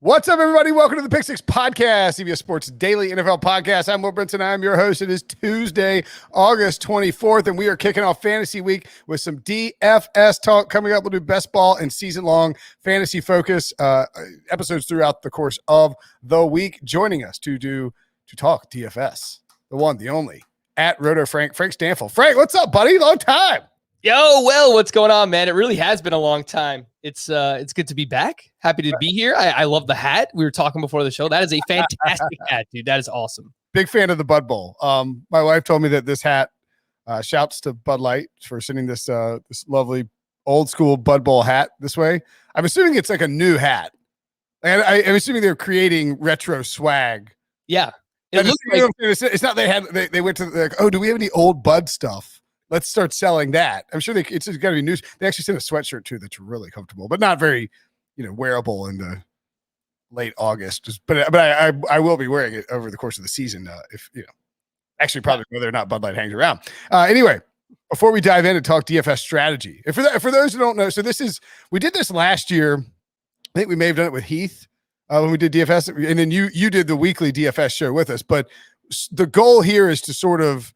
What's up, everybody? Welcome to the PickSix podcast, CBS Sports Daily NFL podcast. I'm Will Brinson. I'm your host. It is Tuesday, August 24th, and we are kicking off Fantasy Week with some DFS talk. Coming up, we'll do best ball and season-long fantasy focus episodes throughout the course of the week. Joining us to talk DFS, the one, the only, at Roto Frank Stampfl. Frank, what's up, buddy? Long time. Yo, Will, what's going on, man? It really has been a long time. It's good to be back. Happy to be here. I love the hat. We were talking before the show. That is a fantastic hat, dude. That is awesome. Big fan of the Bud Bowl. My wife told me that this hat, shouts to Bud Light for sending this lovely old school Bud Bowl hat this way. I'm assuming it's like a new hat. And I'm assuming they're creating retro swag. Yeah. It looks like, it's not they went to like, oh, do we have any old Bud stuff? Let's start selling that. I'm sure it's got to be news. They actually sent a sweatshirt too that's really comfortable, but not very, wearable in the late August. But I will be wearing it over the course of the season. If actually probably whether or not Bud Light hangs around. Anyway, before we dive in and talk DFS strategy, for those who don't know, so we did this last year. I think we may have done it with Heath when we did DFS, and then you did the weekly DFS show with us. But the goal here is to sort of,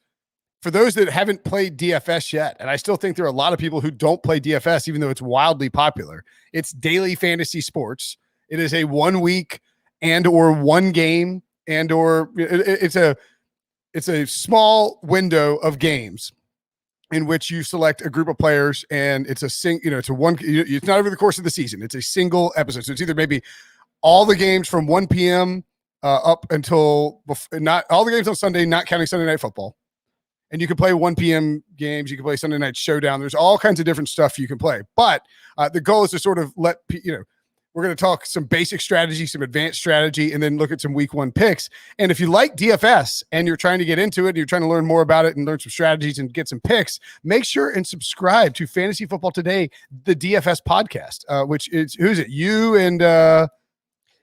for those that haven't played DFS yet, and I still think there are a lot of people who don't play DFS, even though it's wildly popular. It's daily fantasy sports. It is a 1 week and or one game and or it's a small window of games in which you select a group of players, and it's it's not over the course of the season. It's a single episode. So it's either maybe all the games from 1 p.m. Up until not all the games on Sunday, not counting Sunday Night Football. And you can play 1 p.m. games. You can play Sunday Night Showdown. There's all kinds of different stuff you can play. But the goal is to sort of we're going to talk some basic strategy, some advanced strategy, and then look at some week one picks. And if you like DFS and you're trying to get into it, and you're trying to learn more about it and learn some strategies and get some picks, make sure and subscribe to Fantasy Football Today, the DFS podcast, which is, who's it? You and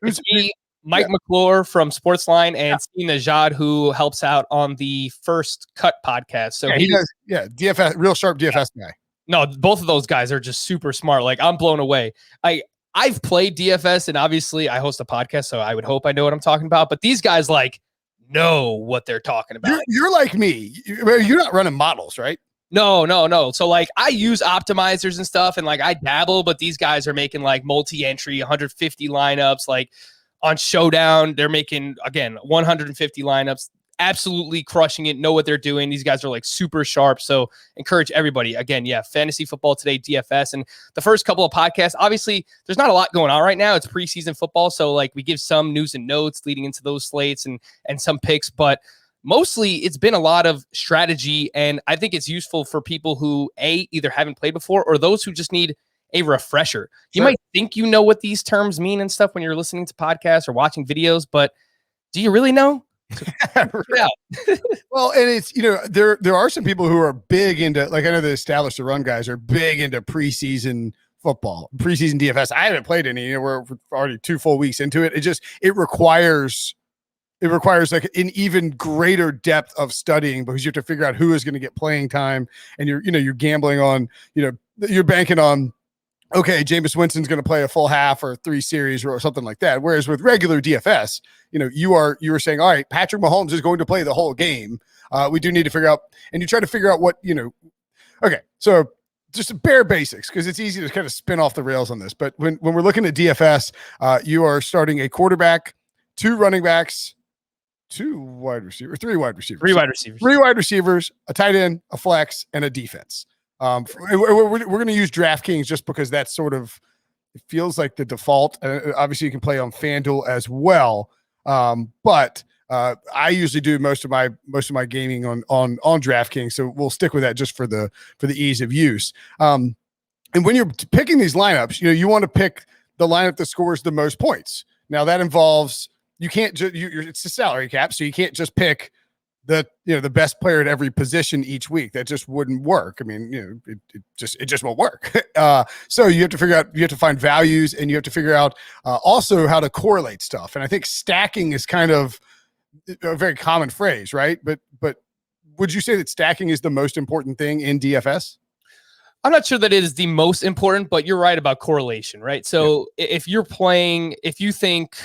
who's me? Mike McClure from Sportsline and Steve Najad, who helps out on the First Cut podcast. So he does, DFS, real sharp DFS guy. No, both of those guys are just super smart. Like, I'm blown away. I've played DFS, and obviously I host a podcast, so I would hope I know what I'm talking about. But these guys know what they're talking about. You're like me. You're not running models, right? No. So I use optimizers and stuff, and I dabble, but these guys are making multi-entry, 150 lineups, on Showdown, they're making, again, 150 lineups, absolutely crushing it, know what they're doing. These guys are super sharp. So encourage everybody. Again, Fantasy Football Today, DFS. And the first couple of podcasts, obviously, there's not a lot going on right now. It's preseason football. So we give some news and notes leading into those slates and some picks. But mostly it's been a lot of strategy. And I think it's useful for people who, either haven't played before or those who just need a refresher. You might think you know what these terms mean and stuff when you're listening to podcasts or watching videos, but do you really know? Yeah. Well, and it's, there are some people who are big into, I know the Establish the Run guys are big into preseason football, preseason DFS. I haven't played any, we're already 2 full weeks into it. It requires an even greater depth of studying, because you have to figure out who is going to get playing time, and you're gambling on, you're banking on, okay, Jameis Winston's going to play a full half or 3 series or something like that. Whereas with regular DFS, you are saying, all right, Patrick Mahomes is going to play the whole game. We do need to figure out, and you try to figure out what, okay. So just bare basics, because it's easy to kind of spin off the rails on this. But when we're looking at DFS, you are starting a quarterback, 2 running backs, 3 wide receivers, 3 wide receivers, a tight end, a flex, and a defense. We're going to use DraftKings just because that's sort of, it feels like the default. Obviously you can play on FanDuel as well. But I usually do most of my gaming on DraftKings. So we'll stick with that just for the ease of use. And when you're picking these lineups, you want to pick the lineup that scores the most points. Now that involves, you can't just, it's a salary cap. So you can't just pick the best player at every position each week. That just wouldn't work. I mean, it just won't work. So you have to find values, and you have to figure out also how to correlate stuff. And I think stacking is kind of a very common phrase, right? But would you say that stacking is the most important thing in DFS? I'm not sure that it is the most important, but you're right about correlation, right? So if you think,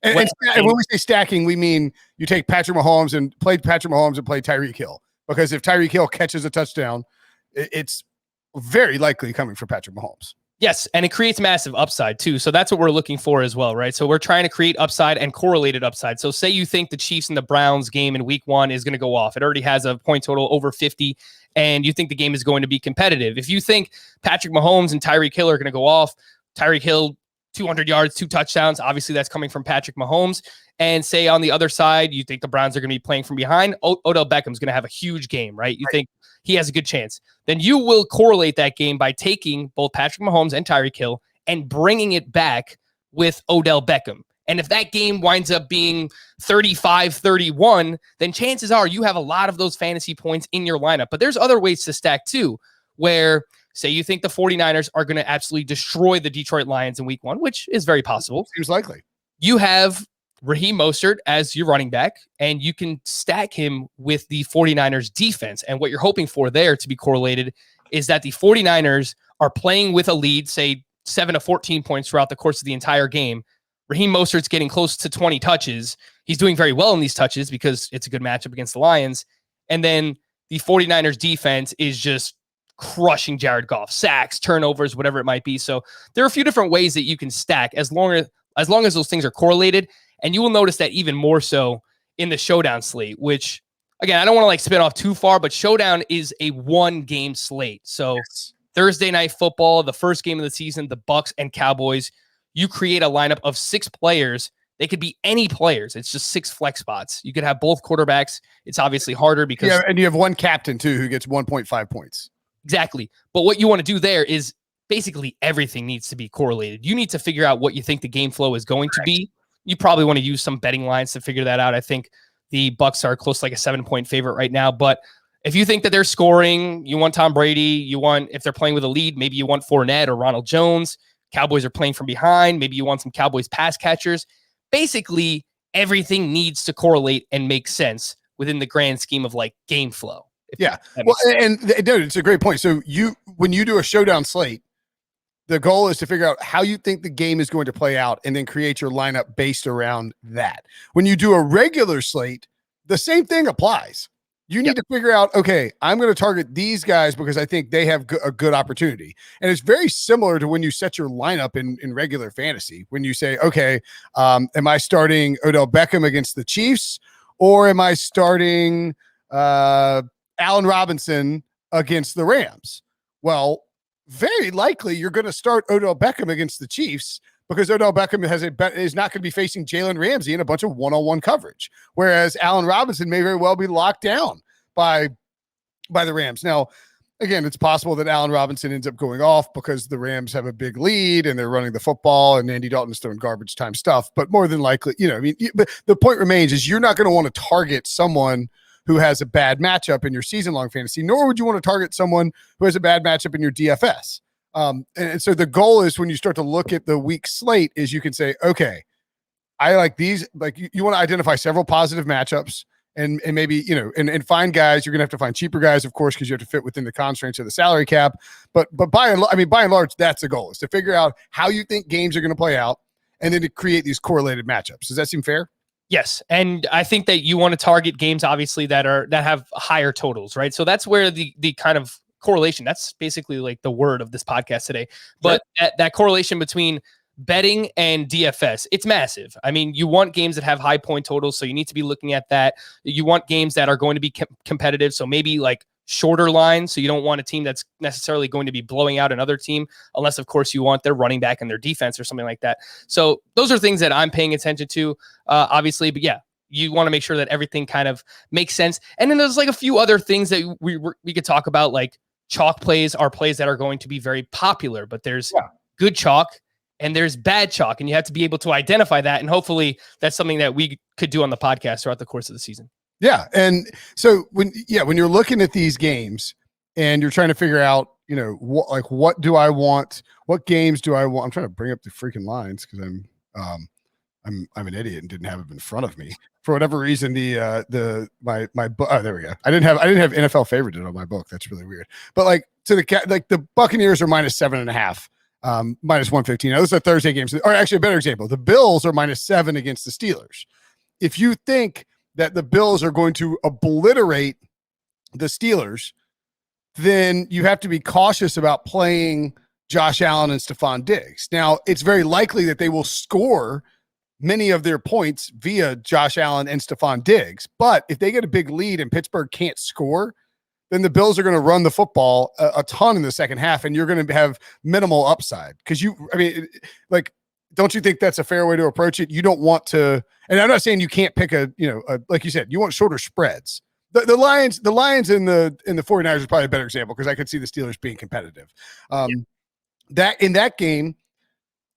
and when we say stacking, we mean you take Patrick Mahomes and play Tyreek Hill, because if Tyreek Hill catches a touchdown, it's very likely coming for Patrick Mahomes. Yes, and it creates massive upside too. So that's what we're looking for as well, right? So we're trying to create upside and correlated upside. So say you think the Chiefs and the Browns game in week 1 is going to go off. It already has a point total over 50, and you think the game is going to be competitive. If you think Patrick Mahomes and Tyreek Hill are going to go off, Tyreek Hill, 200 yards, 2 touchdowns, obviously that's coming from Patrick Mahomes. And say on the other side, you think the Browns are going to be playing from behind, Odell Beckham's going to have a huge game, right? You think he has a good chance. Then you will correlate that game by taking both Patrick Mahomes and Tyreek Hill and bringing it back with Odell Beckham. And if that game winds up being 35-31, then chances are you have a lot of those fantasy points in your lineup. But there's other ways to stack too, where say you think the 49ers are going to absolutely destroy the Detroit Lions in week 1, which is very possible. Seems likely. You have Raheem Mostert as your running back, and you can stack him with the 49ers defense. And what you're hoping for there to be correlated is that the 49ers are playing with a lead, say 7 to 14 points throughout the course of the entire game. Raheem Mostert's getting close to 20 touches. He's doing very well in these touches because it's a good matchup against the Lions. And then the 49ers defense is just crushing Jared Goff, sacks, turnovers, whatever it might be. So there are a few different ways that you can stack as long as those things are correlated. And you will notice that even more so in the showdown slate, which, again, I don't want to spin off too far, but showdown is a 1-game slate. So Thursday night football, the first game of the season, the Bucs and Cowboys, you create a lineup of 6 players. They could be any players. It's just 6 flex spots. You could have both quarterbacks. It's obviously harder because... Yeah, and you have one captain, too, who gets 1.5 points. Exactly. But what you want to do there is basically everything needs to be correlated. You need to figure out what you think the game flow is going to be. You probably want to use some betting lines to figure that out. I think the Bucs are close to a 7-point favorite right now. But if you think that they're scoring, you want Tom Brady, if they're playing with a lead, maybe you want Fournette or Ronald Jones. Cowboys are playing from behind. Maybe you want some Cowboys pass catchers. Basically, everything needs to correlate and make sense within the grand scheme of game flow. Yeah. Well, and dude, it's a great point. So when you do a showdown slate, the goal is to figure out how you think the game is going to play out and then create your lineup based around that. When you do a regular slate, the same thing applies. You need to figure out, okay, I'm going to target these guys because I think they have a good opportunity. And it's very similar to when you set your lineup in regular fantasy. When you say, okay, am I starting Odell Beckham against the Chiefs, or am I starting Allen Robinson against the Rams? Well, very likely you're going to start Odell Beckham against the Chiefs because Odell Beckham is not going to be facing Jalen Ramsey in a bunch of one-on-one coverage, whereas Allen Robinson may very well be locked down by the Rams. Now, again, it's possible that Allen Robinson ends up going off because the Rams have a big lead and they're running the football and Andy Dalton's throwing garbage time stuff. But more than likely, but the point remains is you're not going to want to target someone who has a bad matchup in your season-long fantasy, nor would you want to target someone who has a bad matchup in your DFS. And so the goal is when you start to look at the week slate is you can say, okay, I like these, you want to identify several positive matchups and maybe, and find guys. You're going to have to find cheaper guys, of course, because you have to fit within the constraints of the salary cap. But by and large, that's the goal, is to figure out how you think games are going to play out and then to create these correlated matchups. Does that seem fair? Yes. And I think that you want to target games, obviously, that have higher totals, right? So that's where the kind of correlation, that's basically the word of this podcast today. But that correlation between betting and DFS, it's massive. I mean, you want games that have high point totals, so you need to be looking at that. You want games that are going to be competitive, so maybe shorter lines, so you don't want a team that's necessarily going to be blowing out another team, unless, of course, you want their running back and their defense or something like that. So those are things that I'm paying attention to, obviously. But yeah, you want to make sure that everything kind of makes sense. And then there's a few other things that we could talk about, chalk plays are plays that are going to be very popular, but there's good chalk and there's bad chalk, and you have to be able to identify that. And hopefully that's something that we could do on the podcast throughout the course of the season. Yeah. And so when you're looking at these games and you're trying to figure out, what do I want? What games do I want? I'm trying to bring up the freaking lines because I'm an idiot and didn't have it in front of me for whatever reason. My book. Oh, there we go. I didn't have NFL favorited on my book. That's really weird. But like the Buccaneers are -7.5, -115. Now, those are Thursday games. Or actually, a better example: the Bills are -7 against the Steelers. If you think that the Bills are going to obliterate the Steelers, then you have to be cautious about playing Josh Allen and Stephon Diggs. Now, it's very likely that they will score many of their points via Josh Allen and Stephon Diggs. But if they get a big lead and Pittsburgh can't score, then the Bills are going to run the football a ton in the second half, and you're going to have minimal upside. Because don't you think that's a fair way to approach it? You don't want to, and I'm not saying you can't pick like you said, you want shorter spreads. The Lions in the 49ers is probably a better example because I could see the Steelers being competitive. That in that game,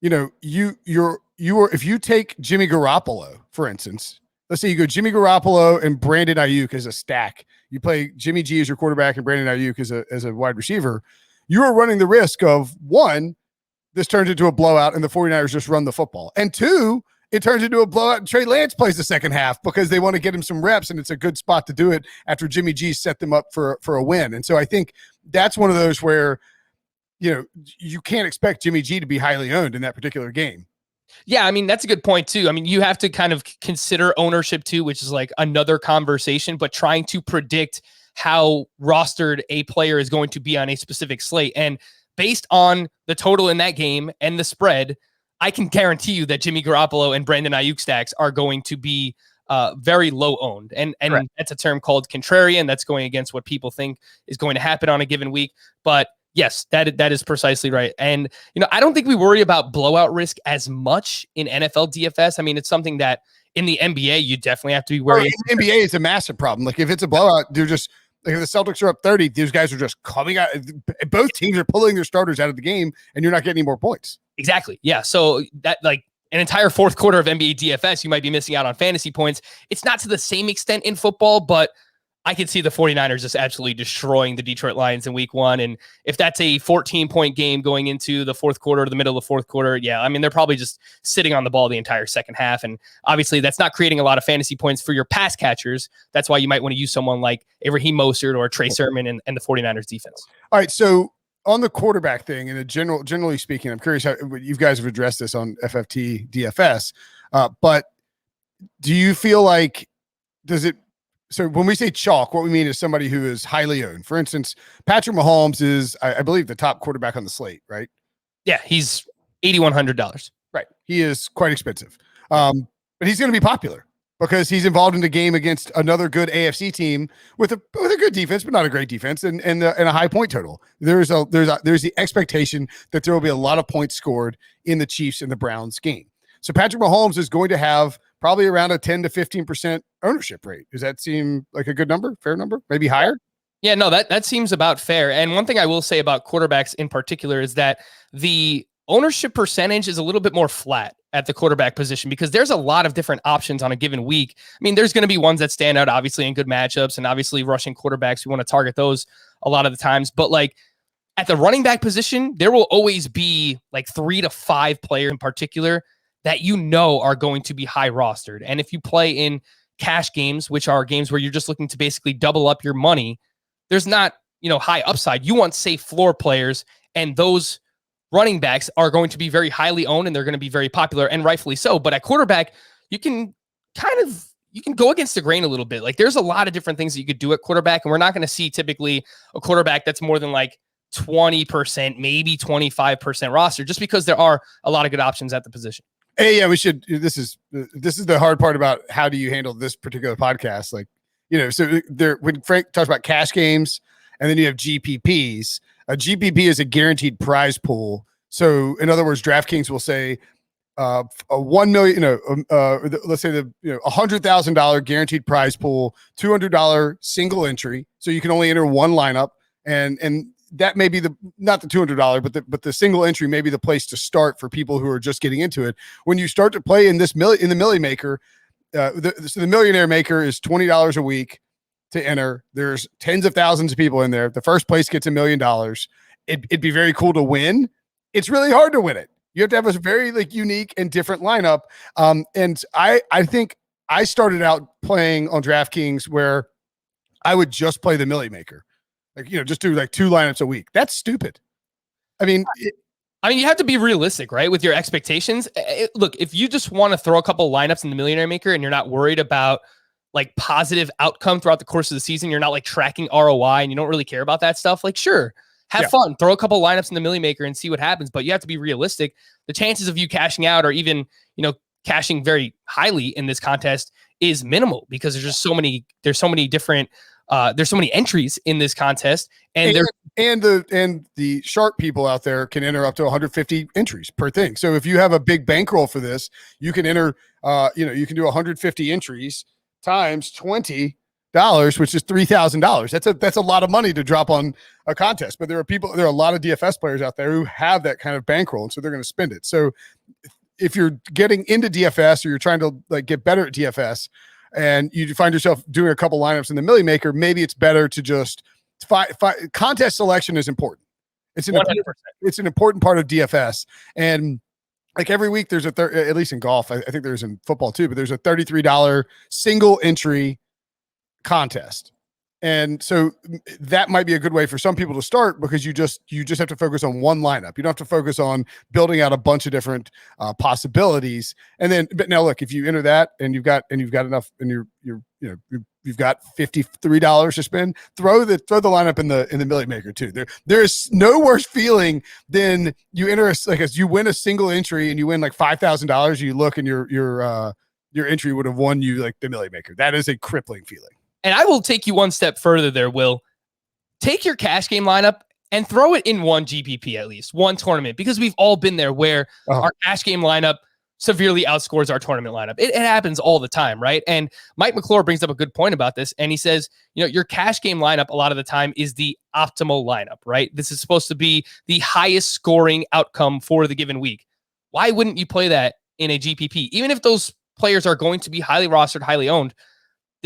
if you take Jimmy Garoppolo, for instance, let's say you go Jimmy Garoppolo and Brandon Ayuk as a stack. You play Jimmy G as your quarterback and Brandon Ayuk as a wide receiver. You are running the risk of, one, this turns into a blowout and the 49ers just run the football. And two, it turns into a blowout and Trey Lance plays the second half because they want to get him some reps, and it's a good spot to do it after Jimmy G set them up for a win. And so I think that's one of those where, you can't expect Jimmy G to be highly owned in that particular game. Yeah, I mean, that's a good point too. I mean, you have to kind of consider ownership too, which is like another conversation, but trying to predict how rostered a player is going to be on a specific slate. And based on the total in that game and the spread, I can guarantee you that Jimmy Garoppolo and Brandon Ayuk stacks are going to be very low owned. And right. That's a term called contrarian. That's going against what people think is going to happen on a given week. But yes, that is precisely right. And, I don't think we worry about blowout risk as much in NFL DFS. I mean, it's something that in the NBA, you definitely have to be worried. In the NBA, it's a massive problem. Like if it's a blowout, they're just like if the Celtics are up 30, these guys are just coming out. Both teams are pulling their starters out of the game and you're not getting any more points. Exactly. Yeah. So that like an entire fourth quarter of NBA DFS, you might be missing out on fantasy points. It's not to the same extent in football, but I could see the 49ers just absolutely destroying the Detroit Lions in week one. And if that's a 14-point game going into the fourth quarter or the middle of the fourth quarter, yeah, I mean, they're probably just sitting on the ball the entire second half. And obviously that's not creating a lot of fantasy points for your pass catchers. That's why you might want to use someone like Raheem Mostert or Trey Sermon and the 49ers defense. All right. So on the quarterback thing, and generally speaking, I'm curious how you guys have addressed this on FFT DFS. But do you feel like, so when we say chalk, what we mean is somebody who is highly owned. For instance, Patrick Mahomes is, I believe, the top quarterback on the slate, right? Yeah, he's $8,100. Right. He is quite expensive. But he's going to be popular because he's involved in the game against another good AFC team with a good defense, but not a great defense, and a high point total. There's the expectation that there will be a lot of points scored in the Chiefs and the Browns game. So Patrick Mahomes is going to have probably around a 10 to 15% ownership rate. Does that seem like a good number? Fair number? Maybe higher? Yeah, no, that seems about fair. And one thing I will say about quarterbacks in particular is that the ownership percentage is a little bit more flat at the quarterback position because there's a lot of different options on a given week. I mean, there's going to be ones that stand out, obviously, in good matchups, and obviously rushing quarterbacks. We want to target those a lot of the times. But like at the running back position, there will always be like 3 to 5 players in particular that are going to be high rostered. And if you play in cash games, which are games where you're just looking to basically double up your money, there's not, high upside. You want safe floor players, and those running backs are going to be very highly owned and they're going to be very popular, and rightfully so. But at quarterback, you can go against the grain a little bit. Like there's a lot of different things that you could do at quarterback, and we're not going to see typically a quarterback that's more than like 20%, maybe 25% roster, just because there are a lot of good options at the position. Hey, yeah, we should. This is the hard part about how do you handle this particular podcast. Like, so when Frank talks about cash games, and then you have GPPs. A GPP is a guaranteed prize pool. So, in other words, DraftKings will say a 1 million, let's say $100,000 guaranteed prize pool, $200 single entry. So you can only enter one lineup, and that may be not the $200, but the single entry may be the place to start for people who are just getting into it. When you start to play in the Millionaire Maker, the Millionaire Maker is $20 a week to enter. There's tens of thousands of people in there. The first place gets $1 million. It'd be very cool to win. It's really hard to win it. You have to have a very like unique and different lineup. And I think I started out playing on DraftKings where I would just play the Millie Maker, like, just do like 2 lineups a week. That's stupid. I mean, you have to be realistic, right? With your expectations. Look, if you just want to throw a couple lineups in the Millionaire Maker and you're not worried about like positive outcome throughout the course of the season, you're not like tracking ROI and you don't really care about that stuff. Like, sure, have fun, throw a couple lineups in the Millie Maker and see what happens. But you have to be realistic. The chances of you cashing out or even, cashing very highly in this contest is minimal because there's so many different there's so many entries in this contest, and the sharp people out there can enter up to 150 entries per thing. So if you have a big bankroll for this, you can enter you can do 150 entries times $20, which is $3,000. That's a lot of money to drop on a contest. But there are a lot of DFS players out there who have that kind of bankroll, and so they're going to spend it. So if you're getting into DFS or you're trying to like get better at DFS and you find yourself doing a couple lineups in the Millie Maker, maybe it's better to just contest selection is important. It's an important part of DFS. And like every week there's at least in golf, I think there's in football too, but there's a $33 single entry contest. And so that might be a good way for some people to start because you just have to focus on one lineup. You don't have to focus on building out a bunch of different possibilities. And then, but now look, if you enter that and you've got enough and you've got $53 to spend, throw the lineup in the Millie Maker too. There is no worse feeling than you enter as you win a single entry and you win like $5,000. You look and your entry would have won you like the Millie Maker. That is a crippling feeling. And I will take you one step further there, Will. Take your cash game lineup and throw it in one GPP, at least one tournament, because we've all been there where our cash game lineup severely outscores our tournament lineup. It happens all the time, right? And Mike McClure brings up a good point about this. And he says, your cash game lineup a lot of the time is the optimal lineup, right? This is supposed to be the highest scoring outcome for the given week. Why wouldn't you play that in a GPP? Even if those players are going to be highly rostered, highly owned,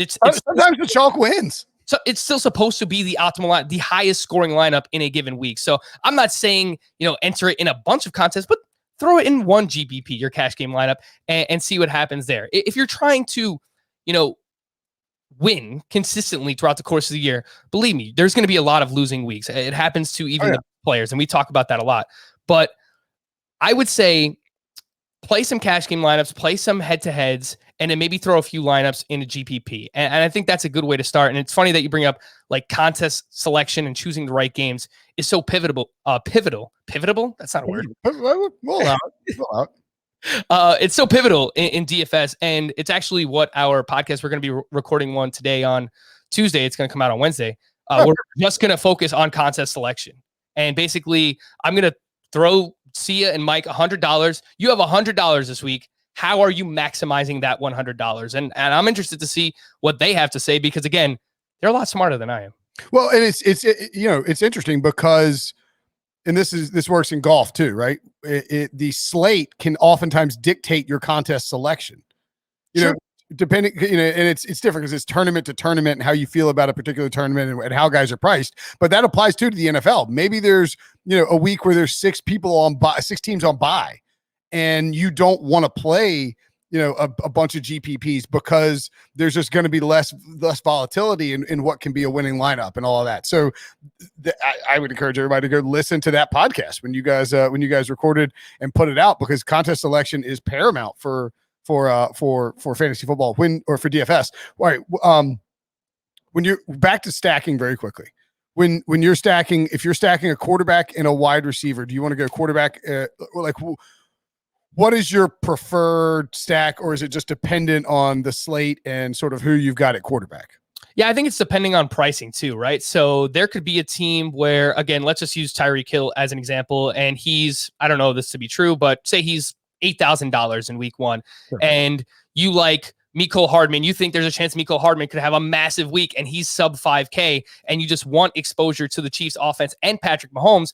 sometimes the chalk wins. So it's still supposed to be the optimal line, the highest scoring lineup in a given week. So I'm not saying, enter it in a bunch of contests, but throw it in one GPP, your cash game lineup, and see what happens there. If you're trying to, win consistently throughout the course of the year, believe me, there's going to be a lot of losing weeks. It happens to even the players, and we talk about that a lot. But I would say play some cash game lineups, play some head-to-heads, and then maybe throw a few lineups in a GPP. And I think that's a good way to start. And it's funny that you bring up like contest selection and choosing the right games is so pivotal. Pivotable? That's not a word. We'll allow it. It's so pivotal in DFS. And it's actually what our podcast, we're going to be recording one today on Tuesday. It's going to come out on Wednesday. We're just going to focus on contest selection. And basically, I'm going to throw Sia and Mike $100. You have $100 this week. How are you maximizing that $100? And I'm interested to see what they have to say because again, they're a lot smarter than I am. Well, and it's interesting because, and this works in golf too, right? The slate can oftentimes dictate your contest selection. Depending, and it's different because it's tournament to tournament and how you feel about a particular tournament and how guys are priced. But that applies too to the NFL. Maybe there's a week where there's 6 teams on bye, and you don't want to play a bunch of GPPs because there's just going to be less volatility in what can be a winning lineup and all of that. So I would encourage everybody to go listen to that podcast when you guys recorded and put it out because contest selection is paramount for fantasy football or for DFS. All right. When you're back to stacking very quickly, when you're stacking, if you're stacking a quarterback and a wide receiver, do you want to go quarterback? What is your preferred stack, or is it just dependent on the slate and sort of who you've got at quarterback? Yeah, I think it's depending on pricing too, right? So there could be a team where, again, let's just use Tyreek Hill as an example. And he's, I don't know this to be true, but say he's $8,000 in week 1. Sure. And you like Mecole Hardman. You think there's a chance Mecole Hardman could have a massive week and he's sub 5K and you just want exposure to the Chiefs offense and Patrick Mahomes.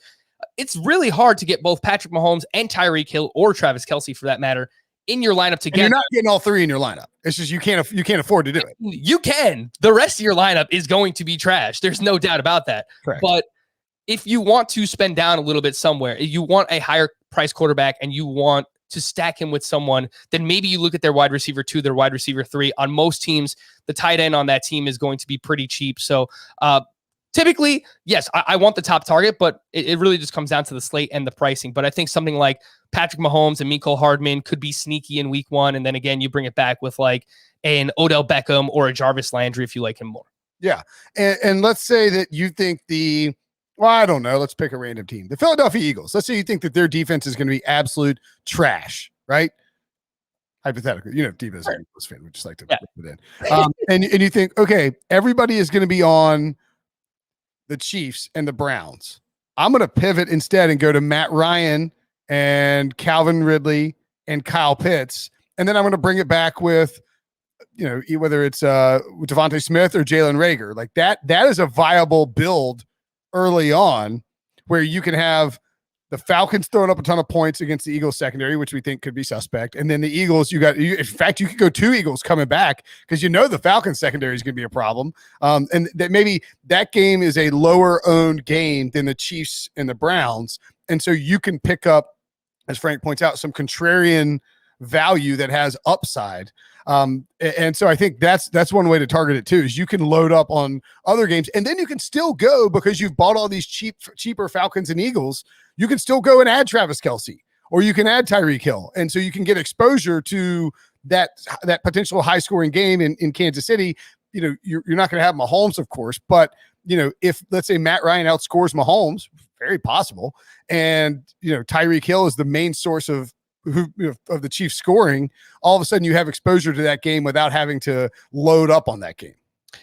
It's really hard to get both Patrick Mahomes and Tyreek Hill or Travis Kelce for that matter in your lineup together. And you're not getting all 3 in your lineup. It's just you can't afford to do it. You can. The rest of your lineup is going to be trash. There's no doubt about that. Correct. But if you want to spend down a little bit somewhere, you want a higher price quarterback and you want to stack him with someone, then maybe you look at their wide receiver 2, their wide receiver 3. On most teams, the tight end on that team is going to be pretty cheap. So typically, yes, I want the top target, but it really just comes down to the slate and the pricing. But I think something like Patrick Mahomes and Mecole Hardman could be sneaky in week 1. And then again, you bring it back with like an Odell Beckham or a Jarvis Landry if you like him more. Yeah. And let's say that you think well, I don't know. Let's pick a random team. The Philadelphia Eagles. Let's say you think that their defense is going to be absolute trash, right? Hypothetically, deep as an Eagles fan, we just like to put it in. And you think, okay, everybody is going to be on the Chiefs and the Browns. I'm going to pivot instead and go to Matt Ryan and Calvin Ridley and Kyle Pitts. And then I'm going to bring it back with, whether it's Devontae Smith or Jalen Reagor. Like that is a viable build early on where you can have the Falcons throwing up a ton of points against the Eagles secondary, which we think could be suspect. And then the Eagles, in fact, you could go 2 Eagles coming back because the Falcons secondary is going to be a problem. And that maybe that game is a lower owned game than the Chiefs and the Browns. And so you can pick up, as Frank points out, some contrarian value that has upside. And so I think that's one way to target it too, is you can load up on other games and then you can still go, because you've bought all these cheaper Falcons and Eagles. You can still go and add Travis Kelce, or you can add Tyreek Hill. And so you can get exposure to that potential high scoring game in Kansas City. You're not going to have Mahomes, of course, but if let's say Matt Ryan outscores Mahomes, very possible. And, Tyreek Hill is the main source of the Chiefs scoring, all of a sudden you have exposure to that game without having to load up on that game.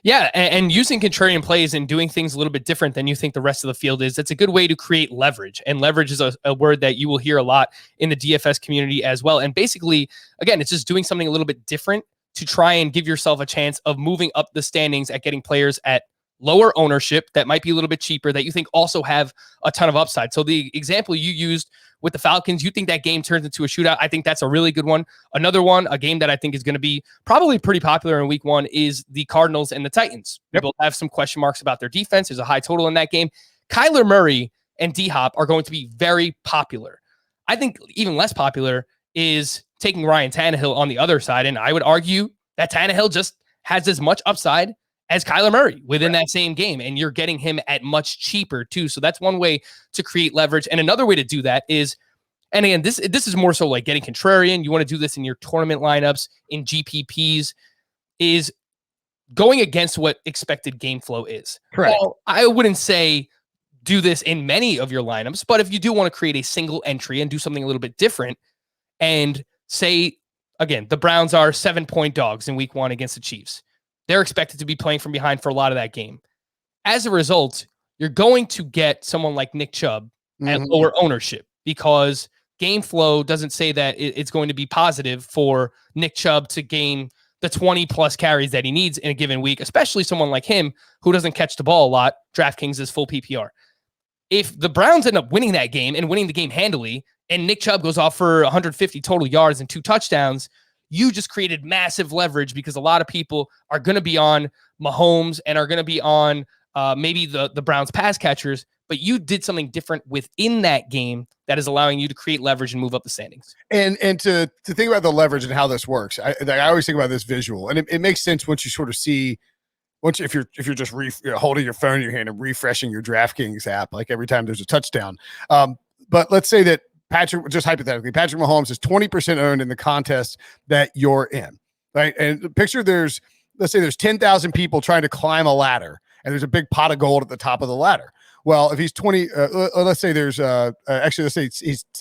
Yeah, and using contrarian plays and doing things a little bit different than you think the rest of the field is, that's a good way to create leverage. And leverage is a word that you will hear a lot in the DFS community as well. And basically, again, it's just doing something a little bit different to try and give yourself a chance of moving up the standings at getting players at lower ownership that might be a little bit cheaper that you think also have a ton of upside. So the example you used with the Falcons, you think that game turns into a shootout. I think that's a really good one. Another one, a game that I think is going to be probably pretty popular in week 1, is the Cardinals and the Titans. Yep. People have some question marks about their defense. There's a high total in that game. Kyler Murray and D-Hop are going to be very popular. I think even less popular is taking Ryan Tannehill on the other side. And I would argue that Tannehill just has as much upside as Kyler Murray within that same game. And you're getting him at much cheaper too. So that's one way to create leverage. And another way to do that is, and again, this is more so like getting contrarian. You want to do this in your tournament lineups, in GPPs, is going against what expected game flow is. Correct. Well, I wouldn't say do this in many of your lineups, but if you do want to create a single entry and do something a little bit different, and say, again, the Browns are 7-point dogs in week 1 against the Chiefs. They're expected to be playing from behind for a lot of that game. As a result, you're going to get someone like Nick Chubb at lower ownership, because game flow doesn't say that it's going to be positive for Nick Chubb to gain the 20 plus carries that he needs in a given week, especially someone like him who doesn't catch the ball a lot. DraftKings is full PPR. If the Browns end up winning that game and winning the game handily, and Nick Chubb goes off for 150 total yards and 2 touchdowns, you just created massive leverage, because a lot of people are going to be on Mahomes and are going to be on maybe the Browns pass catchers, but you did something different within that game that is allowing you to create leverage and move up the standings. And to think about the leverage and how this works, I always think about this visual, and it makes sense once you sort of see, if you're just holding your phone in your hand and refreshing your DraftKings app, like every time there's a touchdown. But let's say that just hypothetically, Patrick Mahomes is 20% owned in the contest that you're in, right? And picture let's say there's 10,000 people trying to climb a ladder, and there's a big pot of gold at the top of the ladder. Well, if he's 20, let's say there's let's say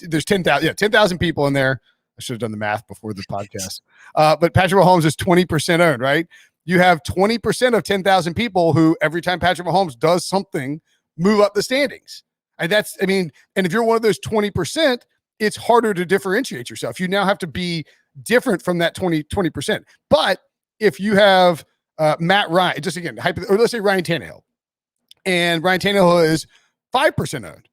there's 10,000 people in there. I should have done the math before the podcast. But Patrick Mahomes is 20% owned, right? You have 20% of 10,000 people who, every time Patrick Mahomes does something, move up the standings. And and if you're one of those 20%, it's harder to differentiate yourself. You now have to be different from that 20%. But if you have Matt Ryan, just again, or let's say Ryan Tannehill, and Ryan Tannehill is 5% owned.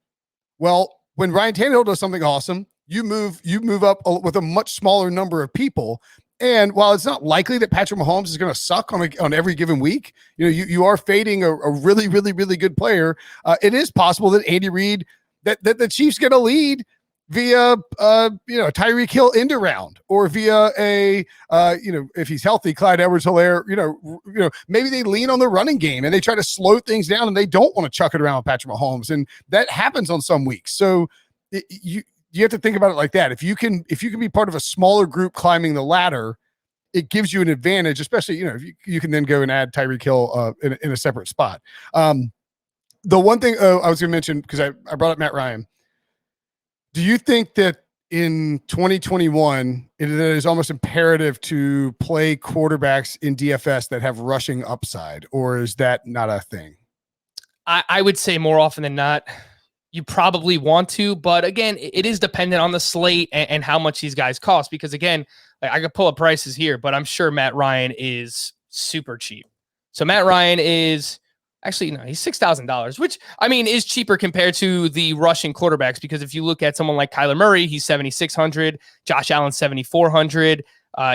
Well, when Ryan Tannehill does something awesome, you move up with a much smaller number of people, And while it's not likely that Patrick Mahomes is going to suck on every given week, you are fading a really, really, really good player. It is possible that Andy Reid, that the Chiefs get a lead via Tyreek Hill end around, or via if he's healthy, Clyde Edwards-Helaire, maybe they lean on the running game and they try to slow things down and they don't want to chuck it around with Patrick Mahomes, and that happens on some weeks. So you have to think about it like that. If you can be part of a smaller group climbing the ladder, it gives you an advantage, especially if you can then go and add Tyreek Hill in a separate spot. The one thing I was going to mention, because I brought up Matt Ryan. Do you think that in 2021, it is almost imperative to play quarterbacks in DFS that have rushing upside, or is that not a thing? I would say more often than not, you probably want to, but again, it is dependent on the slate and how much these guys cost, because again, I could pull up prices here, but I'm sure Matt Ryan is super cheap. So Matt Ryan is... Actually, no, he's $6,000, which is cheaper compared to the rushing quarterbacks, because if you look at someone like Kyler Murray, he's $7,600, Josh Allen $7,400,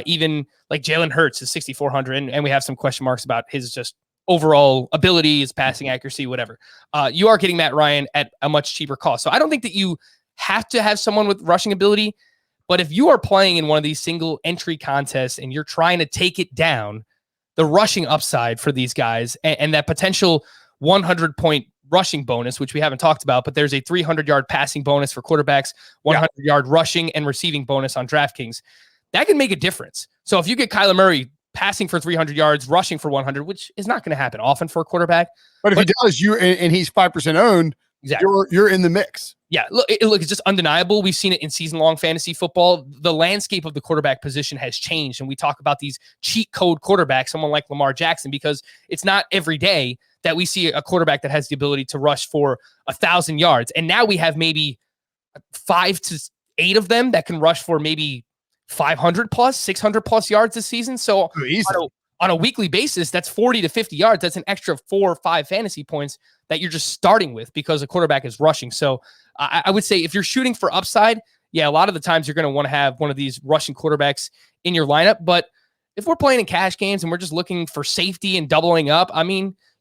even like Jalen Hurts is $6,400, and we have some question marks about his just overall ability, his passing accuracy, whatever. You are getting Matt Ryan at a much cheaper cost, so I don't think that you have to have someone with rushing ability, but if you are playing in one of these single entry contests and you're trying to take it down, the rushing upside for these guys and that potential 100-point rushing bonus, which we haven't talked about, but there's a 300-yard passing bonus for quarterbacks, 100-yard rushing and receiving bonus on DraftKings. That can make a difference. So if you get Kyler Murray passing for 300 yards, rushing for 100, which is not going to happen often for a quarterback. But if he does, and he's 5% owned, exactly, you're in the mix. Yeah, look, it's just undeniable. We've seen it in season-long fantasy football. The landscape of the quarterback position has changed, and we talk about these cheat code quarterbacks, someone like Lamar Jackson, because it's not every day that we see a quarterback that has the ability to rush for 1,000 yards. And now we have maybe 5 to 8 of them that can rush for maybe 500 plus, 600 plus yards this season. So on a weekly basis, that's 40 to 50 yards. That's an extra 4 or 5 fantasy points that you're just starting with because a quarterback is rushing. So I would say if you're shooting for upside, yeah, a lot of the times you're going to want to have one of these rushing quarterbacks in your lineup. But if we're playing in cash games and we're just looking for safety and doubling up,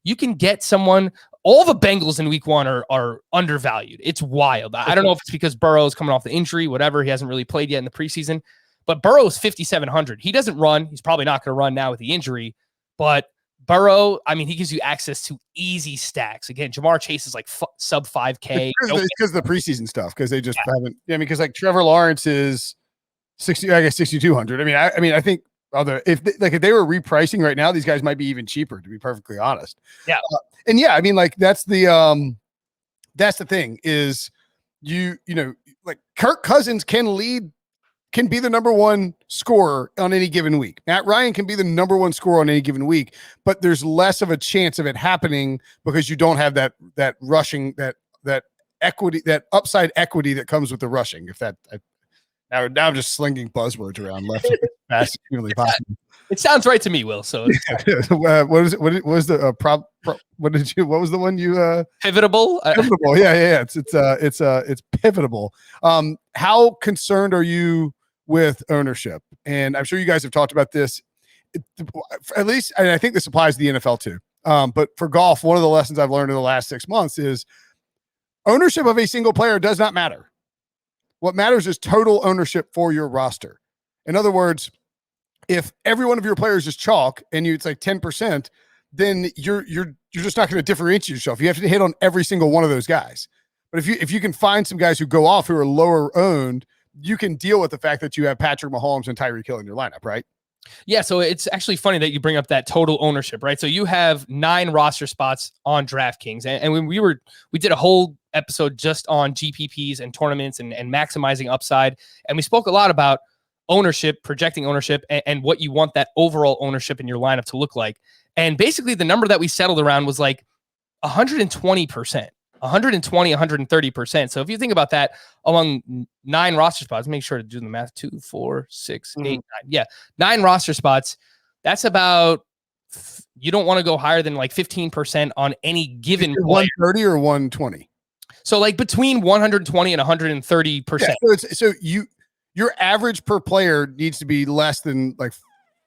you can get someone. All the Bengals in week 1 are undervalued. It's wild. I don't know if it's because Burrow is coming off the injury, whatever. He hasn't really played yet in the preseason. But Burrow is 5,700. He doesn't run. He's probably not going to run now with the injury. But Burrow, he gives you access to easy stacks. Again, Jamar Chase is like sub 5K. It's because of the preseason stuff, because they just haven't. Because like Trevor Lawrence is 6,200. I think if they were repricing right now, these guys might be even cheaper, to be perfectly honest. Yeah. That's the thing is like Kirk Cousins can be the number one scorer on any given week. Matt Ryan can be the number one scorer on any given week, but there's less of a chance of it happening because you don't have that rushing, that equity, that upside equity that comes with the rushing. Now I'm just slinging buzzwords around left fast humanly possible. It sounds right to me, Will. So what was it? What was the what was the one you pivotable? Pivotable. Yeah. It's pivotable. How concerned are you with ownership? And I'm sure you guys have talked about this, at least, and I think this applies to the NFL too. But for golf, one of the lessons I've learned in the last 6 months is ownership of a single player does not matter. What matters is total ownership for your roster. In other words, if every one of your players is chalk and it's like 10%, then you're just not going to differentiate yourself. You have to hit on every single one of those guys. But if you can find some guys who go off who are lower owned, you can deal with the fact that you have Patrick Mahomes and Tyreek Hill in your lineup, right? Yeah, so it's actually funny that you bring up that total ownership, right? So you have 9 roster spots on DraftKings, and when we did a whole episode just on GPPs and tournaments and maximizing upside, and we spoke a lot about ownership, projecting ownership, and what you want that overall ownership in your lineup to look like. And basically the number that we settled around was like 120%. 120, 130%. So if you think about that among 9 roster spots, make sure to do the math. 2, 4, 6, 8, 9. Yeah. 9 roster spots. That's about, you don't want to go higher than like 15% on any given player. 130 or 120. So like between 120 and 130%. Yeah, so your average per player needs to be less than like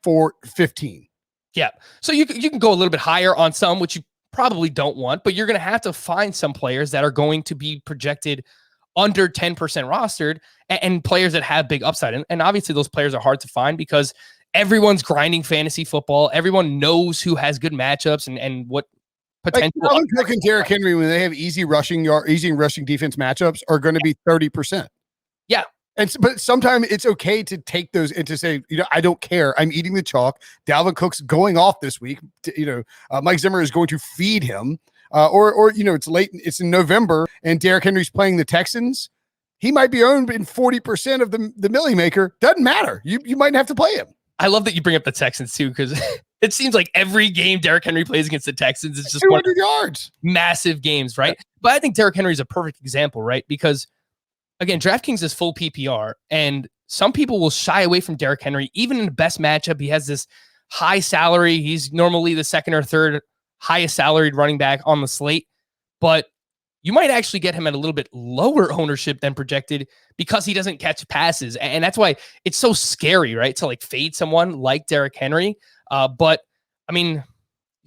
415. Yeah. So you can go a little bit higher on some, which you probably don't want, but you're going to have to find some players that are going to be projected under 10% rostered and players that have big upside. And obviously those players are hard to find because everyone's grinding fantasy football. Everyone knows who has good matchups and what potential. Like Dalvin Cook and Derrick Henry, when they have easy rushing defense matchups, are going to be 30%. Yeah. But sometimes it's okay to take those and to say, I don't care. I'm eating the chalk. Dalvin Cook's going off this week. Mike Zimmer is going to feed him. Or it's late. It's in November, and Derrick Henry's playing the Texans. He might be owned in 40% of the Millionaire Maker. Doesn't matter. You might have to play him. I love that you bring up the Texans too, because it seems like every game Derrick Henry plays against the Texans is just 200 yards, massive games, right? Yeah. But I think Derrick Henry is a perfect example, right? Because again, DraftKings is full PPR, and some people will shy away from Derrick Henry, even in the best matchup. He has this high salary. He's normally the second or third highest salaried running back on the slate, but you might actually get him at a little bit lower ownership than projected because he doesn't catch passes. And that's why it's so scary, right? To like fade someone like Derrick Henry. But I mean,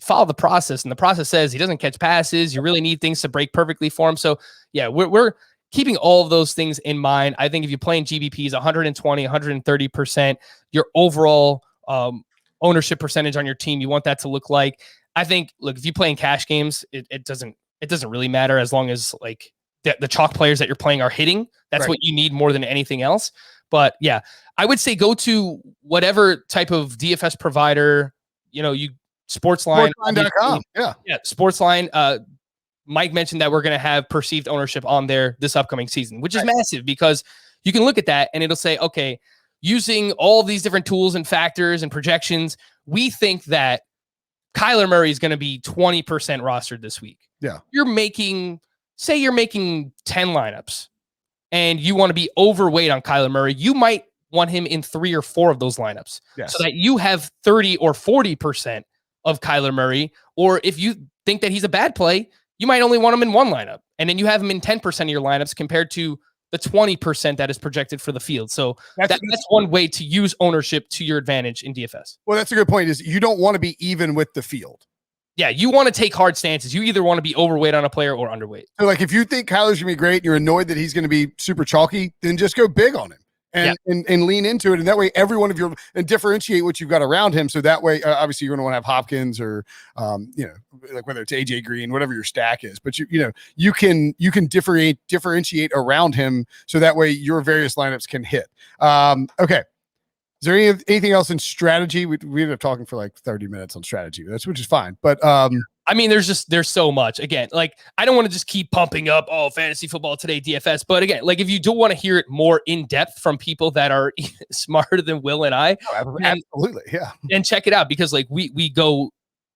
follow the process, and the process says he doesn't catch passes. You really need things to break perfectly for him. So yeah, we're keeping all of those things in mind. I think if you're playing GBPs, 120, 130%, your overall ownership percentage on your team, you want that to look like. I think, look, if you play in cash games, it doesn't really matter as long as like the chalk players that you're playing are hitting. That's right. What you need more than anything else. But yeah, I would say go to whatever type of DFS provider, Sportsline. Sportsline.com. Yeah. Sportsline. Mike mentioned that we're going to have perceived ownership on there this upcoming season, which is massive because you can look at that and it'll say, okay, using all these different tools and factors and projections, we think that Kyler Murray is going to be 20% rostered this week. Yeah. You're making 10 lineups and you want to be overweight on Kyler Murray. You might want him in 3 or 4 of those lineups so that you have 30 or 40% of Kyler Murray. Or if you think that he's a bad play, you might only want him in 1 lineup. And then you have him in 10% of your lineups compared to the 20% that is projected for the field. So that's one way to use ownership to your advantage in DFS. Well, that's a good point, is you don't want to be even with the field. Yeah, you want to take hard stances. You either want to be overweight on a player or underweight. So like if you think Kyler's going to be great and you're annoyed that he's going to be super chalky, then just go big on him and lean into it. And that way every one of your and differentiate what you've got around him. So that way, obviously you're going to want to have Hopkins or, like whether it's AJ Green, whatever your stack is, but you can differentiate around him. So that way your various lineups can hit. Okay. Is there anything else in strategy? We ended up talking for like 30 minutes on strategy, which is fine. But I mean, there's so much. Again, like I don't want to just keep pumping up Fantasy Football Today DFS. But again, like if you do want to hear it more in depth from people that are smarter than Will and I, absolutely, yeah, and check it out because like we go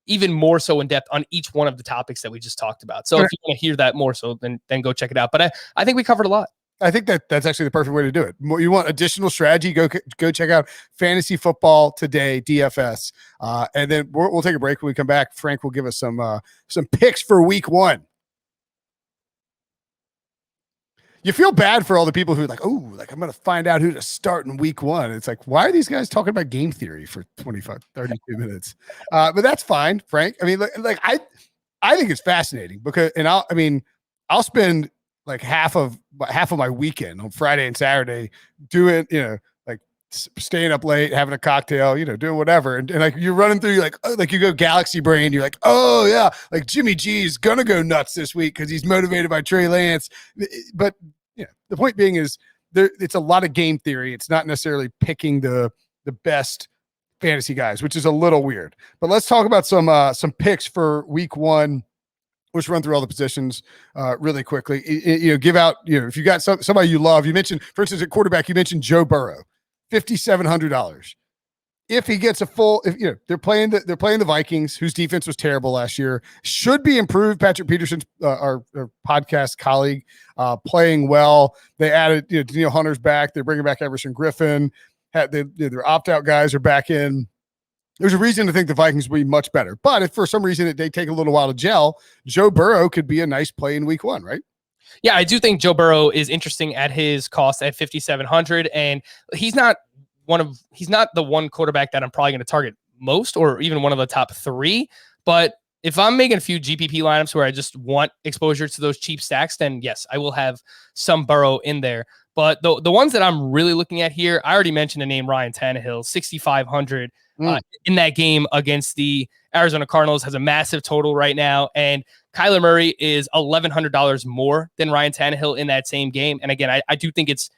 even more so in depth on each one of the topics that we just talked about. So if you want to hear that more so, then go check it out. But I think we covered a lot. I think that's actually the perfect way to do it. You want additional strategy? Go check out Fantasy Football Today DFS, and then we'll take a break. When we come back, Frank will give us some picks for Week 1. You feel bad for all the people who are like, I'm going to find out who to start in Week 1. It's like, why are these guys talking about game theory for 32 minutes? But that's fine, Frank. I mean, like I think it's fascinating because, I'll spend like half of my weekend on Friday and Saturday doing, like staying up late, having a cocktail, doing whatever. And like you're running through, like you go galaxy brain. You're like, oh yeah, like Jimmy G's going to go nuts this week because he's motivated by Trey Lance. But the point being is it's a lot of game theory. It's not necessarily picking the best fantasy guys, which is a little weird. But let's talk about some picks for Week 1. Let's run through all the positions really quickly. Give out, if you got somebody you love. You mentioned, for instance, at quarterback, you mentioned Joe Burrow, $5,700. If he gets a full, they're playing the Vikings, whose defense was terrible last year, should be improved. Patrick Peterson's our podcast colleague, playing well. They added, Danielle Hunter's back. They're bringing back Everson Griffin. Their opt-out guys are back in. There's a reason to think the Vikings will be much better. But if for some reason they take a little while to gel, Joe Burrow could be a nice play in Week 1, right? Yeah, I do think Joe Burrow is interesting at his cost at 5,700, and he's not the one quarterback that I'm probably going to target most, or even one of the top three. But if I'm making a few GPP lineups where I just want exposure to those cheap stacks, then yes, I will have some Burrow in there. But the ones that I'm really looking at here, I already mentioned the name Ryan Tannehill, 6,500 in that game against the Arizona Cardinals, has a massive total right now. And Kyler Murray is $1,100 more than Ryan Tannehill in that same game. And again, I do think it's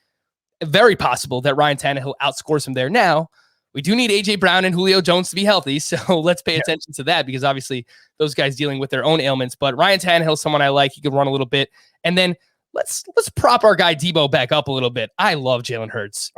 very possible that Ryan Tannehill outscores him there. Now, we do need A.J. Brown and Julio Jones to be healthy, so let's pay attention to that, because obviously those guys dealing with their own ailments. But Ryan Tannehill is someone I like. He could run a little bit. And then let's prop our guy Debo back up a little bit. I love Jalen Hurts.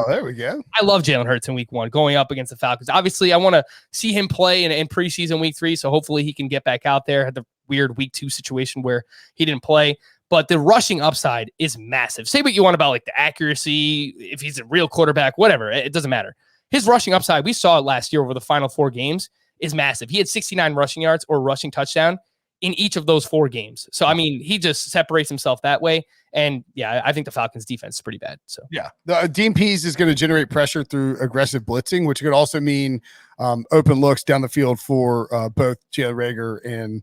There we go. I love Jalen Hurts in week 1 going up against the Falcons. Obviously, I want to see him play in preseason week 3, so hopefully he can get back out there. Had the weird week 2 situation where he didn't play. But the rushing upside is massive. Say what you want about like the accuracy, if he's a real quarterback, whatever. It doesn't matter. His rushing upside, we saw it last year over the final 4 games, is massive. He had 69 rushing yards or rushing touchdown in each of those 4 games. So, I mean, he just separates himself that way. And, yeah, I think the Falcons' defense is pretty bad. So, yeah, the Dean Pease is going to generate pressure through aggressive blitzing, which could also mean open looks down the field for both Jalen Reagor and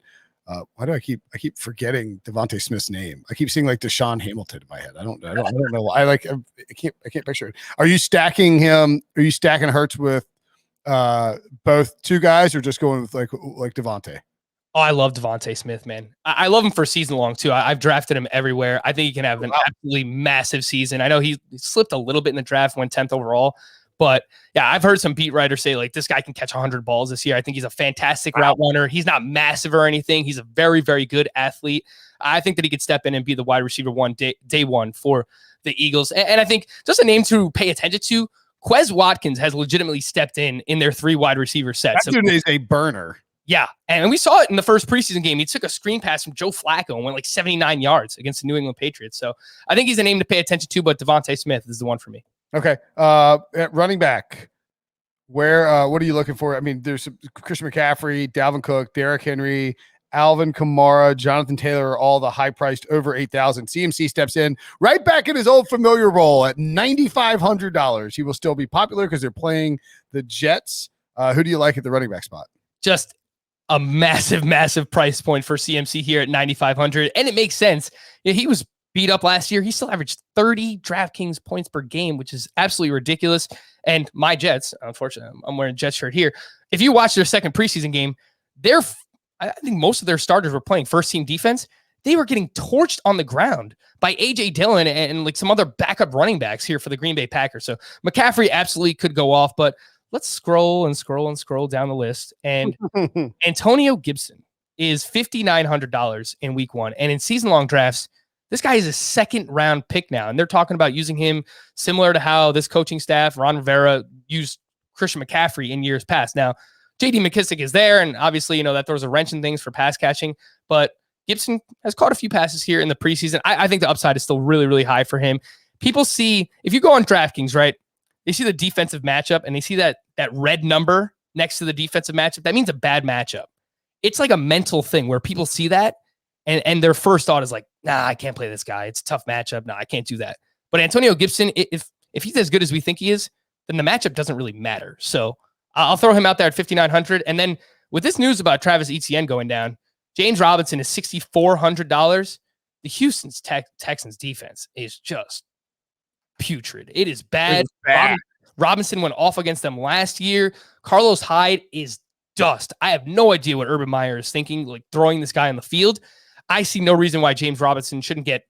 why do I keep forgetting Devontae Smith's name? I keep seeing like Deshaun Hamilton in my head. I don't know why. I can't picture it. Are you stacking him? Are you stacking Hurts with both 2 guys, or just going with like Devontae? Oh, I love Devontae Smith, man. I love him for season long too. I've drafted him everywhere. I think he can have an absolutely massive season. I know he slipped a little bit in the draft, went 10th overall. But yeah, I've heard some beat writers say like this guy can catch 100 balls this year. I think he's a fantastic route runner. He's not massive or anything. He's a very, very good athlete. I think that he could step in and be the wide receiver day one for the Eagles. And I think just a name to pay attention to, Quez Watkins has legitimately stepped in their 3 wide receiver set. That dude is a burner. Yeah, and we saw it in the first preseason game. He took a screen pass from Joe Flacco and went like 79 yards against the New England Patriots. So I think he's a name to pay attention to, but Devontae Smith is the one for me. Okay. At running back, where what are you looking for? I mean, there's Christian McCaffrey, Dalvin Cook, Derrick Henry, Alvin Kamara, Jonathan Taylor are all the high-priced over 8,000. CMC steps in right back in his old familiar role at $9,500. He will still be popular because they're playing the Jets. Who do you like at the running back spot? Just a massive, massive price point for CMC here at 9,500, and it makes sense. Yeah, he was beat up last year. He still averaged 30 DraftKings points per game, which is absolutely ridiculous. And my Jets, unfortunately, I'm wearing a Jets shirt here. If you watch their second preseason game, I think most of their starters were playing first team defense. They were getting torched on the ground by AJ Dillon and like some other backup running backs here for the Green Bay Packers. So McCaffrey absolutely could go off, but let's scroll down the list. And Antonio Gibson is $5,900 in week 1. And in season long drafts, this guy is a 2nd round pick now. And they're talking about using him similar to how this coaching staff, Ron Rivera, used Christian McCaffrey in years past. Now, J.D. McKissick is there, and obviously, that throws a wrench in things for pass catching. But Gibson has caught a few passes here in the preseason. I think the upside is still really, really high for him. People see, if you go on DraftKings, right, they see the defensive matchup, and they see that red number next to the defensive matchup. That means a bad matchup. It's like a mental thing where people see that, and their first thought is like, nah, I can't play this guy. It's a tough matchup. Nah, I can't do that. But Antonio Gibson, if he's as good as we think he is, then the matchup doesn't really matter. So I'll throw him out there at 5,900. And then with this news about Travis Etienne going down, James Robinson is $6,400. The Houston's Texans defense is just putrid. It is bad. Robinson went off against them last year. Carlos Hyde is dust. I have no idea what Urban Meyer is thinking, like throwing this guy on the field. I see no reason why James Robinson shouldn't get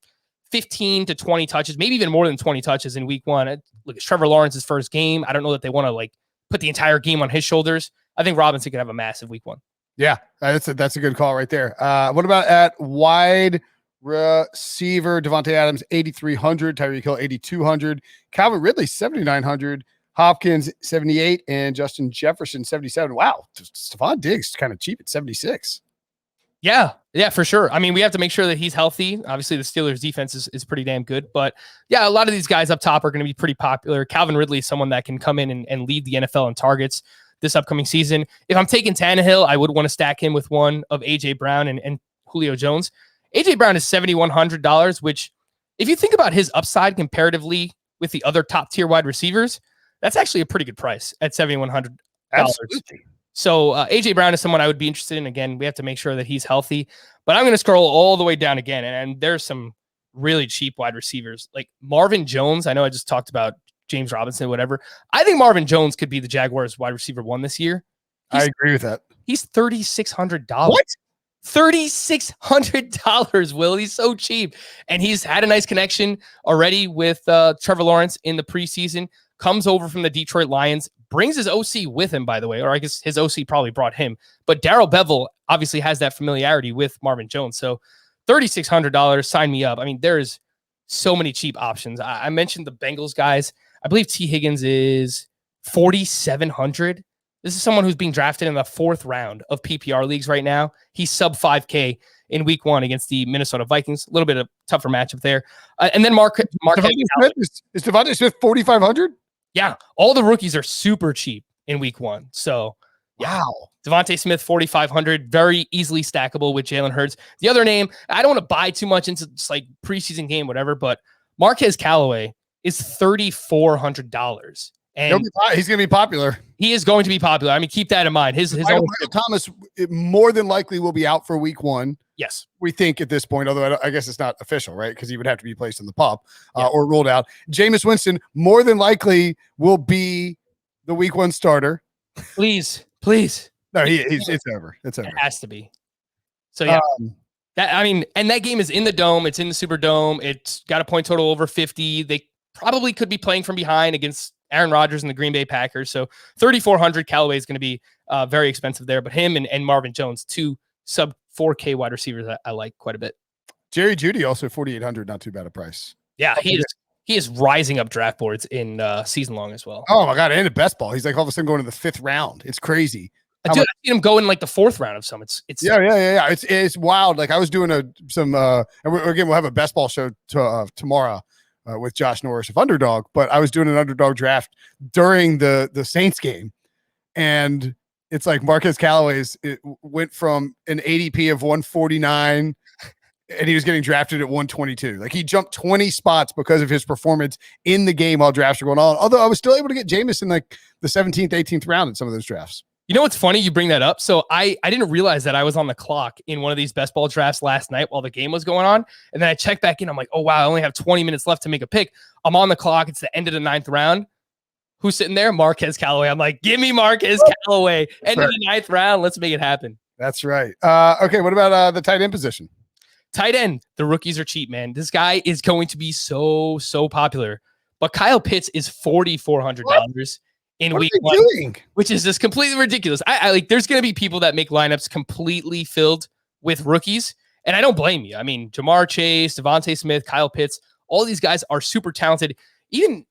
15 to 20 touches, maybe even more than 20 touches in week 1. Look, it's Trevor Lawrence's first game. I don't know that they want to like put the entire game on his shoulders. I think Robinson could have a massive week 1. Yeah, that's a good call right there. What about at wide receiver? Devontae Adams, 8,300. Tyreek Hill, 8,200. Calvin Ridley, 7,900. Hopkins, 78. And Justin Jefferson, 77. Wow. Stephon Diggs kind of cheap at 76. Yeah, for sure. I mean, we have to make sure that he's healthy. Obviously, the Steelers' defense is pretty damn good. But yeah, a lot of these guys up top are going to be pretty popular. Calvin Ridley is someone that can come in and lead the NFL in targets this upcoming season. If I'm taking Tannehill, I would want to stack him with one of A.J. Brown and Julio Jones. AJ Brown is $7,100, which if you think about his upside comparatively with the other top tier wide receivers, that's actually a pretty good price at $7,100. Absolutely. So AJ Brown is someone I would be interested in. Again, we have to make sure that he's healthy, but I'm going to scroll all the way down again. And there's some really cheap wide receivers like Marvin Jones. I know I just talked about James Robinson, whatever. I think Marvin Jones could be the Jaguars wide receiver 1 this year. I agree with that. He's $3,600. What? $3,600, Will. He's so cheap. And he's had a nice connection already with Trevor Lawrence in the preseason. Comes over from the Detroit Lions, brings his OC with him, by the way, or I guess his OC probably brought him. But Darrell Bevell obviously has that familiarity with Marvin Jones. So $3,600, sign me up. I mean, there's so many cheap options. I mentioned the Bengals guys. I believe T. Higgins is $4,700. This is someone who's being drafted in the 4th round of PPR leagues right now. He's sub 5K in week 1 against the Minnesota Vikings. A little bit of tougher matchup there. And then Mark is Devontae Smith 4,500? Yeah, all the rookies are super cheap in week 1. So, yeah. Wow. Devontae Smith, 4,500, very easily stackable with Jalen Hurts. The other name, I don't want to buy too much into just like preseason game, whatever, but Marquez Callaway is $3,400. And he's going to be popular. He is going to be popular. I mean, keep that in mind. His Michael Thomas more than likely will be out for week 1. Yes. We think at this point, although I guess it's not official, right? Because he would have to be placed in the pup or ruled out. Jameis Winston more than likely will be the week 1 starter. Please. No, it's over. It's over. It has to be. So, yeah. And that game is in the Dome. It's in the Superdome. It's got a point total over 50. They probably could be playing from behind against Aaron Rodgers and the Green Bay Packers. So $3,400. Callaway is going to be very expensive there. But him and Marvin Jones, 2 sub 4K wide receivers I like quite a bit. Jerry Jeudy also 4,800, not too bad a price. Yeah, he is rising up draft boards in season long as well. Oh my god, and at best ball, he's like all of a sudden going to the 5th round. It's crazy. Dude, I've seen him go in like the 4th round of some. It's yeah. It's wild. Like I was doing and we'll have a best ball show tomorrow with Josh Norris of Underdog, but I was doing an Underdog draft during the Saints game, and it's like Marquez Callaway's it went from an ADP of 149 and he was getting drafted at 122. Like he jumped 20 spots because of his performance in the game while drafts were going on. Although I was still able to get Jameis in like the 17th, 18th round in some of those drafts. You know what's funny? You bring that up. So I didn't realize that I was on the clock in one of these best ball drafts last night while the game was going on. And then I checked back in. I'm like, oh, wow, I only have 20 minutes left to make a pick. I'm on the clock. It's the end of the 9th round. Who's sitting there? Marquez Callaway. I'm like, give me Marquez Callaway. End of the 9th round. Let's make it happen. That's right. Okay, what about the tight end position? Tight end. The rookies are cheap, man. This guy is going to be so popular. But Kyle Pitts is $4,400 in week 1, which is just completely ridiculous. I like. There's going to be people that make lineups completely filled with rookies, and I don't blame you. I mean, Jamar Chase, Devontae Smith, Kyle Pitts, all these guys are super talented. Even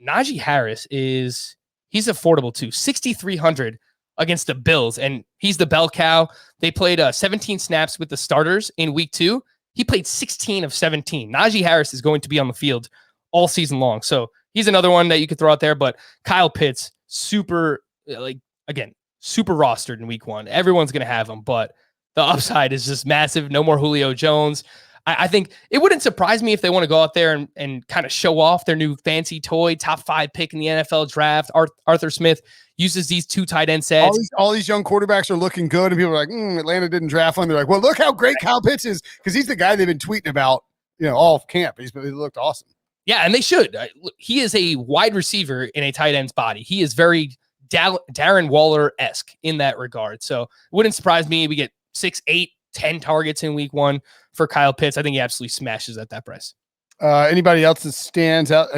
Najee Harris he's affordable too. 6,300 against the Bills, and he's the bell cow. They played 17 snaps with the starters in week 2. He played 16 of 17. Najee Harris is going to be on the field all season long. So he's another one that you could throw out there, but Kyle Pitts, super rostered in week 1. Everyone's going to have him, but the upside is just massive. No more Julio Jones. I think it wouldn't surprise me if they want to go out there and kind of show off their new fancy toy, top 5 pick in the NFL draft. Arthur Smith uses these 2 tight end sets. All these young quarterbacks are looking good, and people are like, Atlanta didn't draft one. They're like, well, look how great Kyle Pitts is, because he's the guy they've been tweeting about, all of camp. He looked awesome. Yeah, and they should. He is a wide receiver in a tight end's body. He is very Darren Waller-esque in that regard. So it wouldn't surprise me. We get 6, 8, 10 targets in week 1 for Kyle Pitts. I think he absolutely smashes at that price. Anybody else that stands out?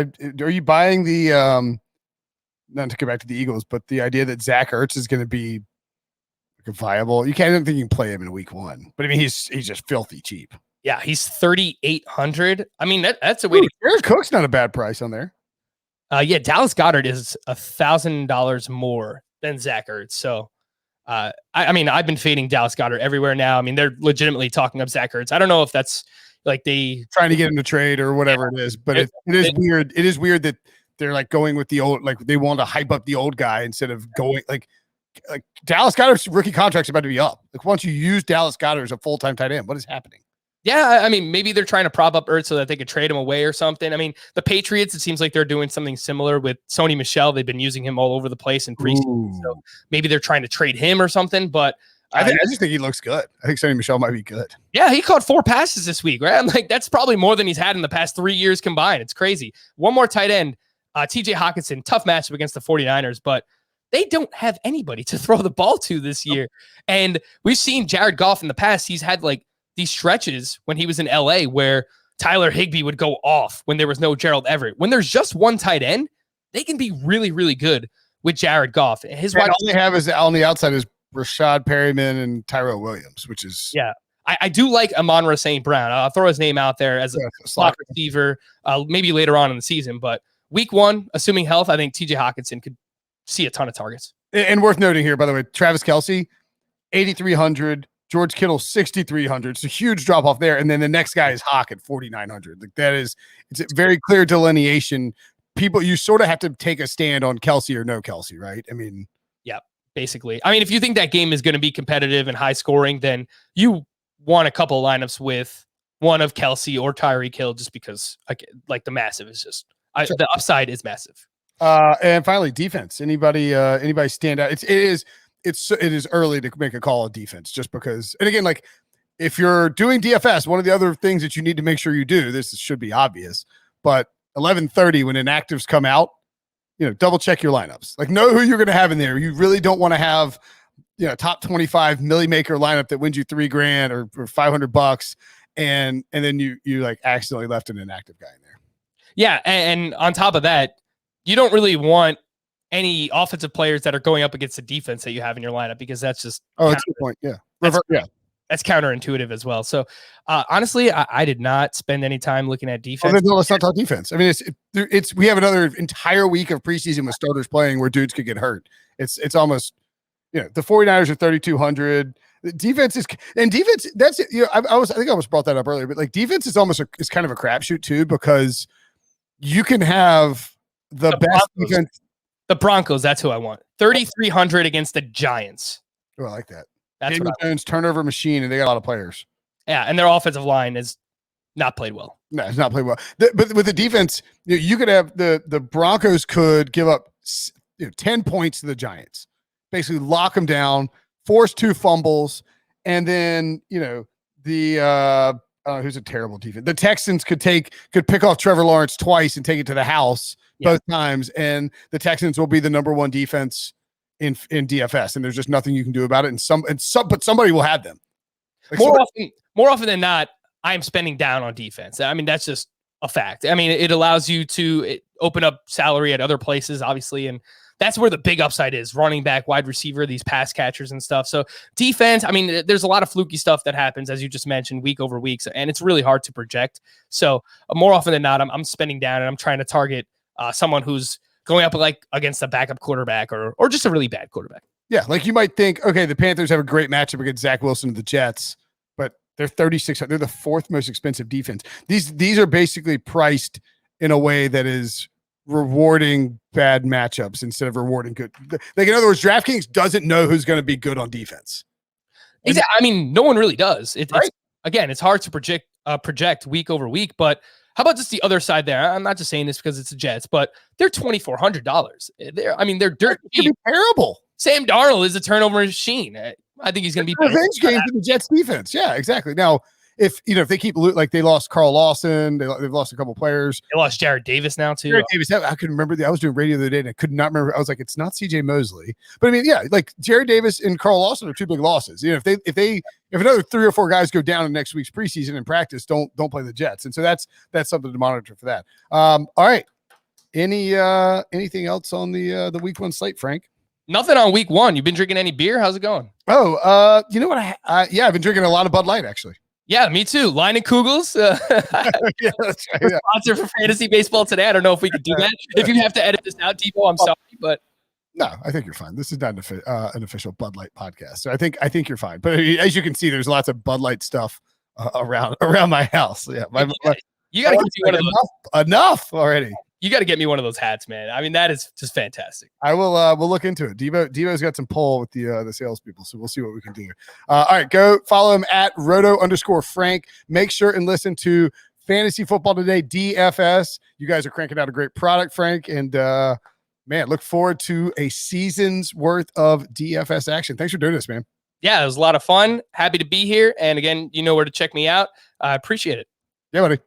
Are you buying the, not to go back to the Eagles, but the idea that Zach Ertz is going to be like a viable, I don't think you can play him in week 1, but I mean, he's just filthy cheap. Yeah, he's 3,800. I mean, that's a way to. Jared Cook's not a bad price on there. Yeah, Dallas Goedert is $1,000 more than Zach Ertz. So, I mean, I've been fading Dallas Goedert everywhere now. I mean, they're legitimately talking up Zach Ertz. I don't know if that's like they trying to get him to trade or whatever it is, but it is weird. It is weird that they're like going with the old, like they want to hype up the old guy instead of going like Dallas Goedert's rookie contract's about to be up. Like once you use Dallas Goedert as a full-time tight end, what is happening? Yeah, I mean, maybe they're trying to prop up Ertz so that they could trade him away or something. I mean, the Patriots, it seems like they're doing something similar with Sony Michel. They've been using him all over the place in preseason. So maybe they're trying to trade him or something. But I just think he looks good. I think Sony Michel might be good. Yeah, he caught 4 passes this week, right? I'm like, that's probably more than he's had in the past 3 years combined. It's crazy. One more tight end, TJ Hawkinson, tough matchup against the 49ers, but they don't have anybody to throw the ball to this year. And we've seen Jared Goff in the past. He's had like these stretches when he was in LA where Tyler Higbee would go off when there was no Gerald Everett. When there's just one tight end, they can be really, really good with Jared Goff. All they have is on the outside is Rashad Perryman and Tyrell Williams, which is I do like Amon-Ra St. Brown. I'll throw his name out there as a slot receiver, maybe later on in the season. But week 1, assuming health, I think TJ Hawkinson could see a ton of targets. And worth noting here, by the way, Travis Kelce, 8,300. George Kittle, 6,300. It's a huge drop off there. And then the next guy is Hawk at 4,900. Like it's a very clear delineation. People, you sort of have to take a stand on Kelce or no Kelce, right? I mean, yeah, basically. I mean, if you think that game is going to be competitive and high scoring, then you want a couple of lineups with one of Kelce or Tyreek Hill, just because like the massive is just the upside is massive. And finally, defense. Anybody stand out? It is early to make a call on defense, just because. And again, like if you're doing DFS, one of the other things that you need to make sure you do, this should be obvious, but 11:30 when inactives come out, double check your lineups. Like know who you're going to have in there. You really don't want to have, top 25 Millionaire Maker lineup that wins you $3,000 or $500, and then you like accidentally left an inactive guy in there. Yeah, and on top of that, you don't really want any offensive players that are going up against the defense that you have in your lineup, because that's just that's a good point. Yeah. That's counterintuitive as well. So honestly, I did not spend any time looking at defense. No, let's not talk defense. I mean, we have another entire week of preseason with starters playing where dudes could get hurt. It's almost, the 49ers are 3,200. Defense is that's it. I think I almost brought that up earlier, but like defense is almost is kind of a crapshoot too, because you can have the best defense. The Broncos, that's who I want. 3,300 against the Giants. Oh, I like that. That's Daniel Jones, turnover machine, and they got a lot of players. Yeah, and their offensive line is not played well. No, it's not played well. But with the defense, you could have the Broncos could give up 10 points to the Giants, basically lock them down, force 2 fumbles, and then who's a terrible defense? The Texans could pick off Trevor Lawrence twice and take it to the house both times, and the Texans will be the number 1 defense in DFS, and there's just nothing you can do about it. But somebody will have them. Like more often than not, I'm spending down on defense. I mean, that's just a fact. I mean, it allows you to open up salary at other places, obviously, and that's where the big upside is: running back, wide receiver, these pass catchers and stuff. So defense, I mean, there's a lot of fluky stuff that happens, as you just mentioned, week over week, and it's really hard to project. So more often than not, I'm spending down, and I'm trying to target someone who's going up like against a backup quarterback or just a really bad quarterback. Yeah, like you might think, okay, the Panthers have a great matchup against Zach Wilson and the Jets, but they're 36. They're the 4th most expensive defense. These are basically priced in a way that is rewarding bad matchups instead of rewarding good. Like in other words, DraftKings doesn't know who's going to be good on defense. Exactly. I mean, no one really does. Right? It's hard to project week over week, but how about just the other side there? I'm not just saying this because it's the Jets, but they're $2,400. They're dirt cheap. Terrible. Sam Darnold is a turnover machine. I think he's going to be revenge game for the Jets defense. Yeah, exactly. Now, if they keep like they lost Carl Lawson, they've lost a couple players. They lost Jared Davis now too. Jared Davis, I couldn't remember. I was doing radio the other day and I could not remember. I was like, it's not CJ Mosley, but I mean, yeah, like Jared Davis and Carl Lawson are 2 big losses. If another 3 or 4 guys go down in next week's preseason in practice, don't play the Jets, and so that's something to monitor for that. All right. Anything else on the week 1 slate, Frank? Nothing on week 1. You've been drinking any beer? How's it going? Oh, you know what? I've been drinking a lot of Bud Light actually. Yeah, me too. Line and Kugels. Yeah, that's right. Yeah. Sponsor for fantasy baseball today. I don't know if we could do that. If you have to edit this out, Debo, I'm sorry, but no, I think you're fine. This is not an official Bud Light podcast, so I think you're fine. But as you can see, there's lots of Bud Light stuff around my house. Yeah, you got to get one of those. Enough already. You got to get me one of those hats, man. I mean, that is just fantastic. I will. We'll look into it. Devo's got some pull with the salespeople, so we'll see what we can do. All right, go follow him at roto_Frank. Make sure and listen to Fantasy Football Today DFS. You guys are cranking out a great product, Frank, and man, look forward to a season's worth of DFS action. Thanks for doing this, man. Yeah, it was a lot of fun. Happy to be here. And again, you know where to check me out. I appreciate it. Yeah, buddy.